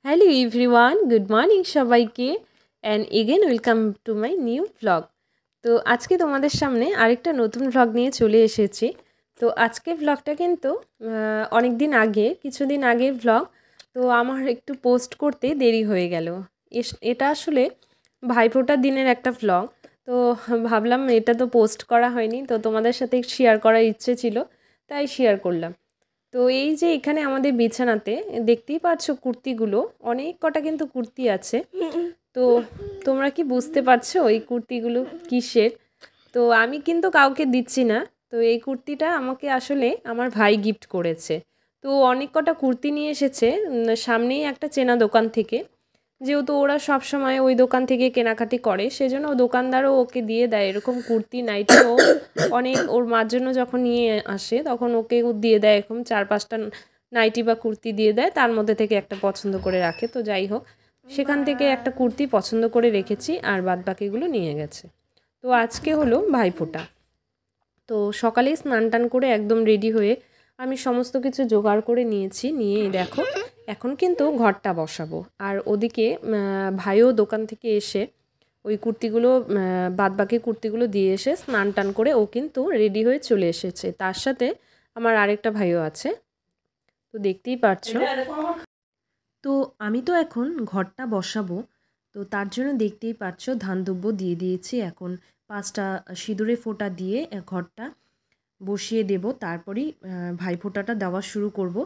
Hello everyone, good morning সবাইকে and again welcome to my new vlog. তো আজকে তোমাদের সামনে আরেকটা নতুন ভ্লগ নিয়ে চলে এসেছি। তো আজকে ভ্লগটা কিন্তু অনেক দিন আগে, কিছুদিন আগের ভ্লগ। তো আমার একটু পোস্ট করতে দেরি হয়ে গেল। এটা আসলে ভাইফোঁটার দিনের একটা ভ্লগ। তো ভাবলাম এটা তো পোস্ট করা হয়নি, তো তোমাদের সাথে শেয়ার করার ইচ্ছে ছিল, তাই শেয়ার করলাম। তো এই যে এখানে আমাদের বিছানাতে দেখতেই পারছো কুর্তিগুলো, অনেক কটা কিন্তু কুর্তি আছে। তো তোমরা কি বুঝতে পারছো এই কুর্তিগুলো কিসের? তো আমি কিন্তু কাউকে দিচ্ছি না। তো এই কুর্তিটা আমাকে আসলে আমার ভাই গিফট করেছে। তো অনেক কটা কুর্তি নিয়ে এসেছে সামনেই একটা চেনা দোকান থেকে। যেহেতু ওরা সব সময় ওই দোকান থেকে কেনাকাটি করে, সেজন্য ও দোকানদারও ওকে দিয়ে দেয় এরকম কুর্তি নাইটিও অনেক। ওর মার জন্য যখন নিয়ে আসে তখন ওকে দিয়ে দেয় এরকম 4-5টা নাইটি বা কুর্তি দিয়ে দেয়, তার মধ্যে থেকে একটা পছন্দ করে রাখে। তো যাই হোক, সেখান থেকে একটা কুর্তি পছন্দ করে রেখেছি আর বাদ বাকিগুলো নিয়ে গেছে। তো আজকে হলো ভাইফোঁটা। তো সকালেই স্নান টান করে একদম রেডি হয়ে আমি সমস্ত কিছু জোগাড় করে নিয়েছি। নিয়ে দেখো এখন কিন্তু ঘরটা বসাবো। আর ওদিকে ভাইও দোকান থেকে এসে ওই কুর্তিগুলো বাদবাকি কুর্তিগুলো দিয়ে এসে স্নান টান করে ও কিন্তু রেডি হয়ে চলে এসেছে। তার সাথে আমার আরেকটা ভাইও আছে, তো দেখতেই পারছো। তো আমি তো এখন ঘরটা বসাবো। তো তার জন্য দেখতেই পাচ্ছো ধান দুব্বো দিয়ে দিয়েছি। এখন 5টা সিঁদুরে ফোঁটা দিয়ে ঘরটা বসিয়ে দেব। তারপরেই ভাইফোঁটাটা দেওয়া শুরু করব।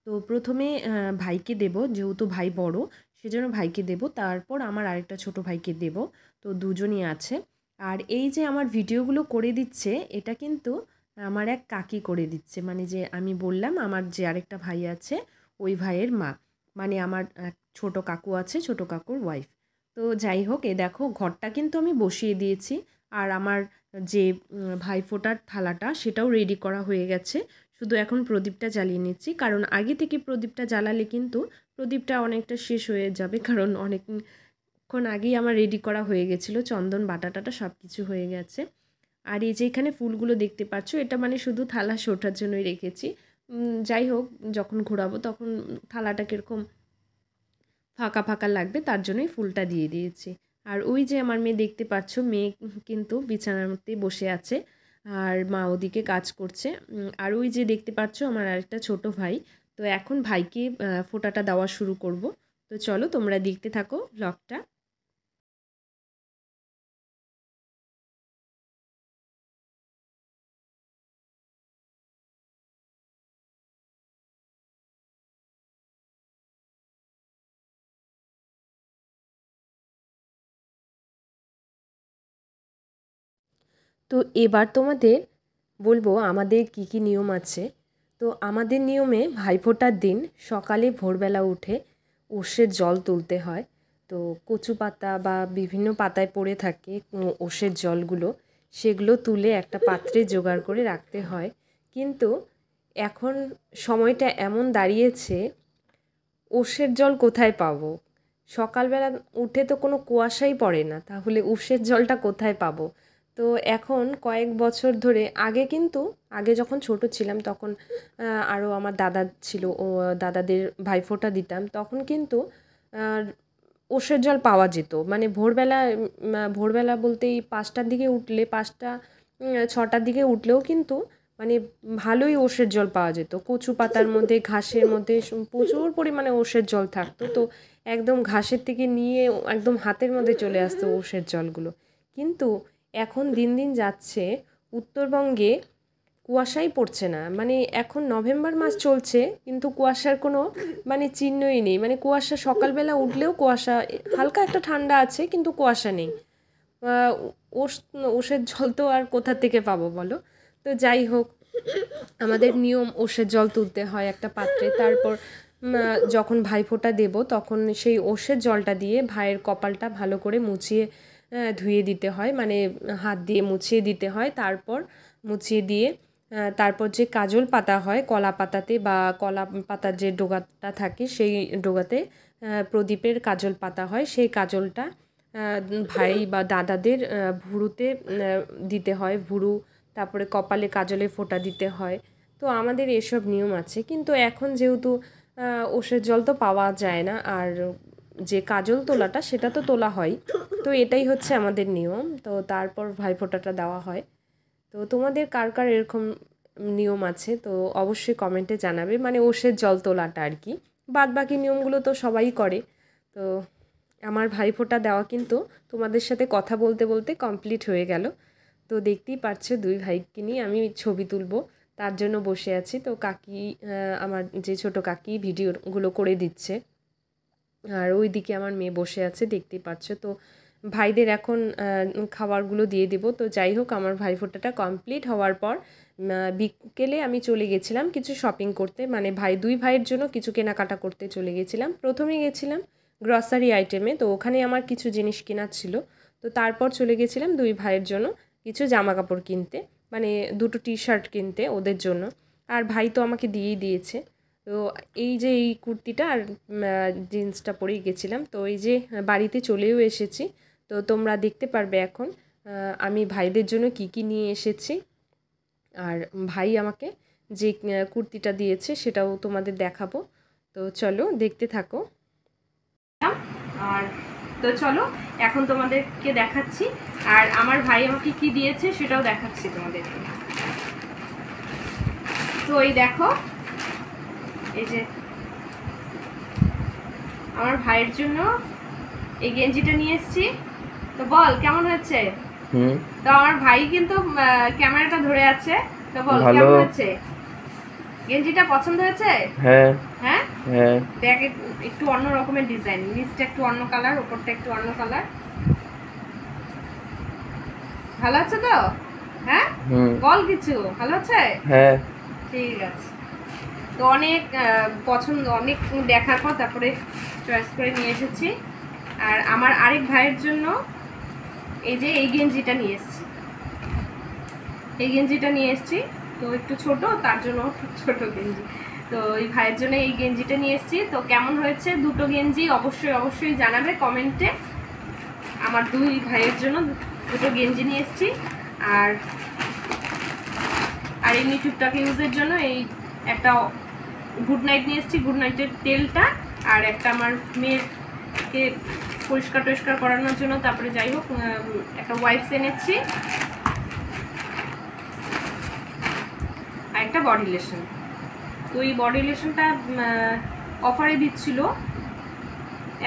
তো প্রথমে ভাইকে দেব, যেহেতু ভাই বড় সেজন্য ভাইকে দেব, তারপর আমার আরেকটা ছোট ভাইকে দেব। তো দুজনই আছে। আর এই যে আমার ভিডিওগুলো করে দিচ্ছে, এটা কিন্তু আমার এক কাকি করে দিচ্ছে। মানে যে আমি বললাম আমার যে আরেকটা ভাই আছে ওই ভাইয়ের মা, মানে আমার এক ছোট কাকু আছে, ছোট কাকুর ওয়াইফ। তো যাই হোক, এ দেখো ঘরটা কিন্তু আমি বসিয়ে দিয়েছি। আর আমার যে ভাইফোঁটার থালাটা সেটাও রেডি করা হয়ে গেছে। শুধু এখন প্রদীপটা জ্বালিয়ে নিচ্ছি, কারণ আগে থেকে প্রদীপটা জ্বালালে কিন্তু প্রদীপটা অনেকটা শেষ হয়ে যাবে, কারণ অনেকক্ষণ আগেই আমার রেডি করা হয়ে গেছিলো, চন্দন বাটাটাটা সব কিছু হয়ে গেছে। আর এই যে এখানে ফুলগুলো দেখতে পাচ্ছ, এটা মানে শুধু থালা ওঠার জন্যই রেখেছি। যাই হোক, যখন ঘোরাবো তখন থালাটা কীরকম ফাঁকা ফাঁকা লাগবে, তার জন্যই ফুলটা দিয়ে দিয়েছি। আর ওই যে আমার মেয়ে দেখতে পাচ্ছ, মেয়ে কিন্তু বিছানার মধ্যে বসে আছে আর মা ওদিকে কাজ করছে। আর ওই যে দেখতে পাচ্ছ আমার আরেকটা ছোট ভাই। তো এখন ভাইকে ফোঁটাটা দেওয়া শুরু করব। তো চলো তোমরা দেখতে থাকো ব্লগটা। তো এবার তোমাদের বলবো আমাদের কি কি নিয়ম আছে। তো আমাদের নিয়মে ভাইফোঁটার দিন সকালে ভোরবেলা উঠে ওষের জল তুলতে হয়। তো কচু পাতা বা বিভিন্ন পাতায় পড়ে থাকে ওষের জলগুলো, সেগুলো তুলে একটা পাত্রে জোগাড় করে রাখতে হয়। কিন্তু এখন সময়টা এমন দাঁড়িয়েছে, ওষের জল কোথায় পাবো? সকালবেলা উঠে তো কোনো কুয়াশাই পড়ে না, তাহলে উষের জলটা কোথায় পাবো? তো এখন কয়েক বছর ধরে, আগে যখন ছোট ছিলাম তখন আরও আমার দাদা ছিল, ও দাদাদের ভাইফোঁটা দিতাম, তখন কিন্তু ওষের জল পাওয়া যেত। মানে ভোরবেলা বলতেই 5টার দিকে উঠলে, 5টা 6টার দিকে উঠলেও কিন্তু মানে ভালোই ওষের জল পাওয়া যেত। কচু পাতার মধ্যে, ঘাসের মধ্যে প্রচুর পরিমাণে ওষের জল থাকতো। তো একদম ঘাসের থেকে নিয়ে একদম হাতের মধ্যে চলে আসতো ওষের জলগুলো। কিন্তু এখন দিন দিন যাচ্ছে, উত্তরবঙ্গে কুয়াশাই পড়ছে না। মানে এখন নভেম্বর মাস চলছে কিন্তু কুয়াশার কোনো মানে চিহ্নই নেই। মানে কুয়াশা সকালবেলা উঠলেও কুয়াশা, হালকা একটা ঠান্ডা আছে কিন্তু কুয়াশা নেই। আহ, ওষ ওষের জল তো আর কোথা থেকে পাবো বলো? তো যাই হোক, আমাদের নিয়ম ওষের জল তুলতে হয় একটা পাত্রে। তারপর যখন ভাইফোঁটা দেব তখন সেই ওষের জলটা দিয়ে ভাইয়ের কপালটা ভালো করে মুছিয়ে ধুয়ে দিতে হয়, মানে হাত দিয়ে মুছিয়ে দিতে হয়। তারপর মুছিয়ে দিয়ে তারপর যে কাজল পাতা হয় কলা পাতাতে, বা কলা পাতার যে ডোগাটা থাকে সেই ডোগাতে প্রদীপের কাজল পাতা হয়, সেই কাজলটা ভাই বা দাদাদের ভুরুতে দিতে হয়। ভুরু, তারপরে কপালে কাজলে ফোঁটা দিতে হয়। তো আমাদের এসব নিয়ম আছে। কিন্তু এখন যেহেতু ওষের জল তো পাওয়া যায় না, আর যে কাজল তোলাটা সেটা তো তোলা হয়। তো এটাই হচ্ছে আমাদের নিয়ম। তো তারপর ভাইফোঁটাটা দেওয়া হয়। তো তোমাদের কার কার এরকম নিয়ম আছে তো অবশ্যই কমেন্টে জানাবে, মানে ওষের জল তোলাটা আর কি। বাদ বাকি নিয়মগুলো তো সবাই করে। তো আমার ভাইফোঁটা দেওয়া কিন্তু তোমাদের সাথে কথা বলতে বলতে কমপ্লিট হয়ে গেল। তো দেখতেই পারছো দুই ভাইকে নিয়ে আমি ছবি তুলবো, তার জন্য বসে আছি। তো কাকি, আমার যে ছোট কাকি ভিডিওগুলো করে দিচ্ছে, আর ওই দিকে আমার মেয়ে বসে আছে দেখতেই পাচ্ছ। তো ভাইদের এখন খাবারগুলো দিয়ে দেব। তো যাই হোক, আমার ভাইফোঁটাটা কমপ্লিট হওয়ার পর বিকেলে আমি চলে গেছিলাম কিছু শপিং করতে, মানে দুই ভাইয়ের জন্য কিছু কেনাকাটা করতে চলে গেছিলাম। প্রথমে গেছিলাম গ্রসারি আইটেমে, তো ওখানে আমার কিছু জিনিস কেনার ছিল। তো তারপর চলে গেছিলাম দুই ভাইয়ের জন্য কিছু জামা কাপড় কিনতে, মানে দুটো টি শার্ট কিনতে ওদের জন্য। আর ভাই তো আমাকে দিয়েই দিয়েছে। তো এই যে এই কুর্তিটা আর জিন্সটা পরেই গেছিলাম। তো এই যে বাড়িতে চলেও এসেছি। তো তোমরা দেখতে পারবে এখন আমি ভাইদের জন্য কি কি নিয়ে এসেছি। আর ভাই আমাকে যে কুর্তিটা দিয়েছে সেটাও তোমাদের দেখাবো। তো চলো দেখতে থাকো। আর তো চলো এখন তোমাদেরকে দেখাচ্ছি, আর আমার ভাই আমাকে কি দিয়েছে সেটাও দেখাচ্ছি তোমাদেরকে। তো এই দেখো, এই যে আমার ভাইয়ের জন্য এই গেঞ্জিটা নিয়ে এসেছি। তো বল কেমন হয়েছে? তো আমার ভাই কিন্তু ক্যামেরাটা ধরে আছে। তো বল কেমন হয়েছে? গেঞ্জিটা পছন্দ হয়েছে? হ্যাঁ হ্যাঁ হ্যাঁ। দেখ একটু অন্য রকমের ডিজাইন, নিচটা একটু অন্য কালার, উপরটা একটু অন্য কালার। ভালো আছে তো? হ্যাঁ বল কিছু ভালো আছে? হ্যাঁ ঠিক আছে। তো অনেক পছন্দ, অনেক দেখার পর তারপরে চয়েস করে নিয়ে এসেছি। আর আমার আরেক ভাইয়ের জন্য এই যে এই গেঞ্জিটা নিয়ে এসেছি, এই গেঞ্জিটা নিয়ে এসেছি। তো একটু ছোট, তার জন্য ছোট গেঞ্জি। তো এই ভাইয়ের জন্য এই গেঞ্জিটা নিয়ে এসেছি। তো কেমন হয়েছে দুটো গেঞ্জি অবশ্যই অবশ্যই জানাবে কমেন্টে। আমার দুই ভাইয়ের জন্য দুটো গেঞ্জি নিয়ে এসেছি। আর আর এমনি টুকটাক ইউজের জন্য এই একটা গুড নাইট নিয়ে এসেছি, গুড নাইটের তেলটা। আর একটা আমার মেয়েকে পরিষ্কার টরিষ্কার করানোর জন্য, তারপরে যাই হোক একটা ওয়াইপস এনেছি, আর একটা বডি লোশন। তো এই বডি লোশনটা অফারে দিচ্ছিল,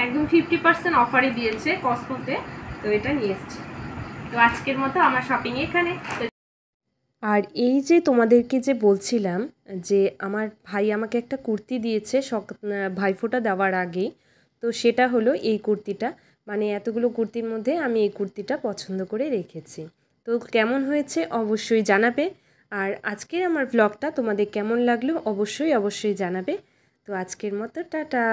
একদম 50% অফারে দিয়েছে কসমোতে। তো এটা নিয়ে এসেছি। তো আজকের মতো আমার শপিং এখানে। আর এই যে তোমাদেরকে যে বলছিলাম যে আমার ভাই আমাকে একটা কুর্তি দিয়েছে ভাইফোঁটা দেওয়ার আগেই, তো সেটা হলো এই কুর্তিটা। মানে এতগুলো কুর্তির মধ্যে আমি এই কুর্তিটা পছন্দ করে রেখেছি। তো কেমন হয়েছে অবশ্যই জানাবে। আর আজকের আমার ব্লগটা তোমাদের কেমন লাগলো অবশ্যই অবশ্যই জানাবে। তো আজকের মতো টাটা।